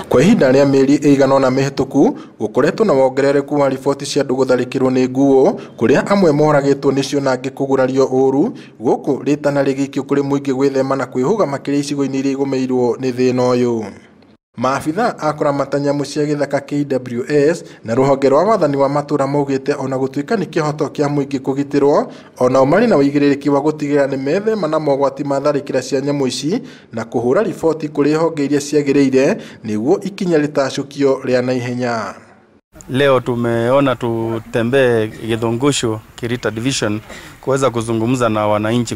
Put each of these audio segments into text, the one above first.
Kwa ihinda rĩa mĩeri ĩigana ũna mĩhĩtũku gũkoretwo na wongerereku wa riboti cia andũ gũtharĩkĩrwo nĩ nguo, kũrĩa amwe moragĩtwo nĩcio na angĩ kũgurario ũru, gũkũ rĩtana rĩgĩikio kũrĩ mũingĩ gwĩthema na kwĩhuga makĩria icigo-inĩ iria igũmĩirwo nĩ thĩna ũyũ. Maabitha a kũramata nyamũ cia gĩthaka KWS na rũhonge rwa wathani wa matũra maugĩte ona gũtuĩka nĩ kĩhoto kĩa mũingĩ kũgitĩrwo, onao marĩ na ũigĩrĩrĩki wa gũtigĩrĩra nĩ methema na mogwati ma tharĩkĩra cia nyamũ ici na kũhũra riboti kũrĩ honge iria ciagĩrĩire nĩguo ikinya rĩtacũkio rĩa naihenya. Leo tumeona tutembee Githungushu Kirita Division kuweza kuzungumza na wananchi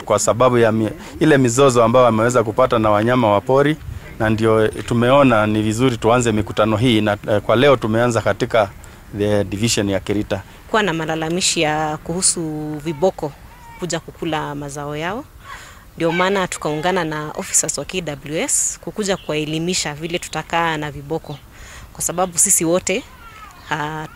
kwa sababu ya ile mizozo ambayo wameweza kupata na wanyama wa pori, na ndio tumeona ni vizuri tuanze mikutano hii, na kwa leo tumeanza katika the division ya Kirita. Kwa na malalamishi ya kuhusu viboko kuja kukula mazao yao, ndio maana tukaungana na officers wa KWS kukuja kuwaelimisha vile tutakaa na viboko, kwa sababu sisi wote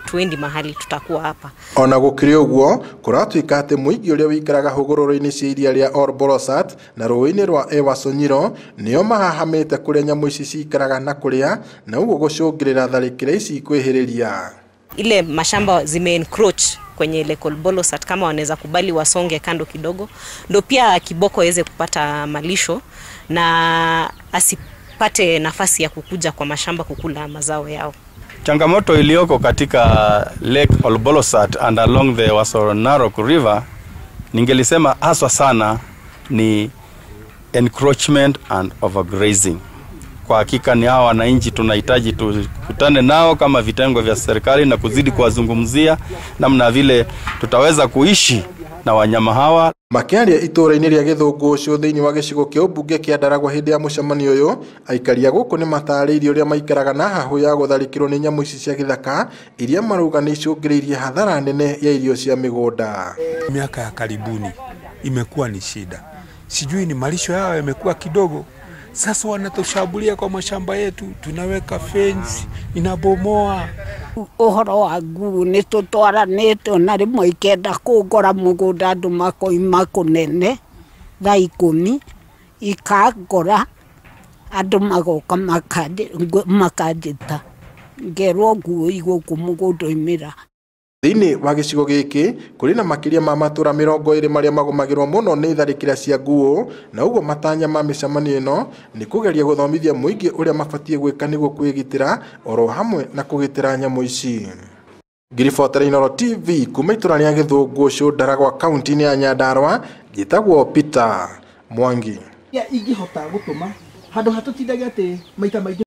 tuendi mahali tutakuwa hapa. Ona gũkĩrĩ ũguo kũratuĩka atĩ mũingĩ ũrĩa wĩikaraga hũgũrũrũ-inĩ cia iria rĩa Olbolosat na rũĩ-inĩ rwa Ewasonyiro nĩo mahahamĩte kũrĩa nyamũ ici cikaraga na kũrĩa, na ũguo gũcũngĩrĩra tharĩkĩra ici kwĩhĩrĩria. Ile mashamba zime-encroach kwenye Lake Olbolosat, kama wanaweza kubali wasonge kando kidogo, ndio pia kiboko aweze kupata malisho na asipate nafasi ya kukuja kwa mashamba kukula mazao yao. Changamoto iliyoko katika Lake Olbolosat and along the Wasoro Narok River, ningelisema haswa sana ni encroachment and overgrazing. Kwa hakika ni hawa wananchi tunahitaji tukutane nao kama vitengo vya serikali na kuzidi kuwazungumzia namna vile tutaweza kuishi na wanyama hawa. Makĩaria itũũra-inĩ rĩa Githungushu thĩinĩ wa gĩcigo kĩa ũmbunge kĩa Ndaragwa hĩndĩ ya mũcemanio ũyũ, aikaria gũkũ nĩ matarĩirie ũrĩa maikaraga na hahũ ya gũtharĩkĩrwo nĩ nyamũ ici cia gĩthaka iria marauga nĩ icũngĩrĩirie hathara nene ya irio cia mĩgũnda. Miaka ya karibuni imekuwa ni shida, sijui ni malisho yao yamekuwa kidogo. Sasa wanatushambulia kwa mashamba yetu, tunaweka fence inabomoa. Uhoro wa nguo nĩ tũtwaranĩte na rĩmwe ikenda kũngora mũgũnda andũ makoima kũnene thaa 10 ikangora andũ magoka makanjĩta ngerwo nguo igũkũ mũgũnda-inĩ. Thĩinĩ wa gĩcigo gĩkĩ kũrĩ na makĩria ma matũra 20 marĩa magũmagĩrwo mũno nĩ tharĩkĩra cia nguo, na ũguo matanya ma mĩcemanio ĩno nĩ kũgeria gũthomithia mũingĩ ũrĩa mabatiĩ gwĩka nĩguo kwĩgitĩra oro hamwe na kũgitĩra nyamũ ici. Ngiribotera Inooro TV kuma itũra rĩa Githungushu, Ndaragwa, kaunti-inĩ ya Nyandarua, njĩtagwo Peter Mwangi. Ingĩhota gũtũma handũ hatũtindagia atĩ maita maingĩ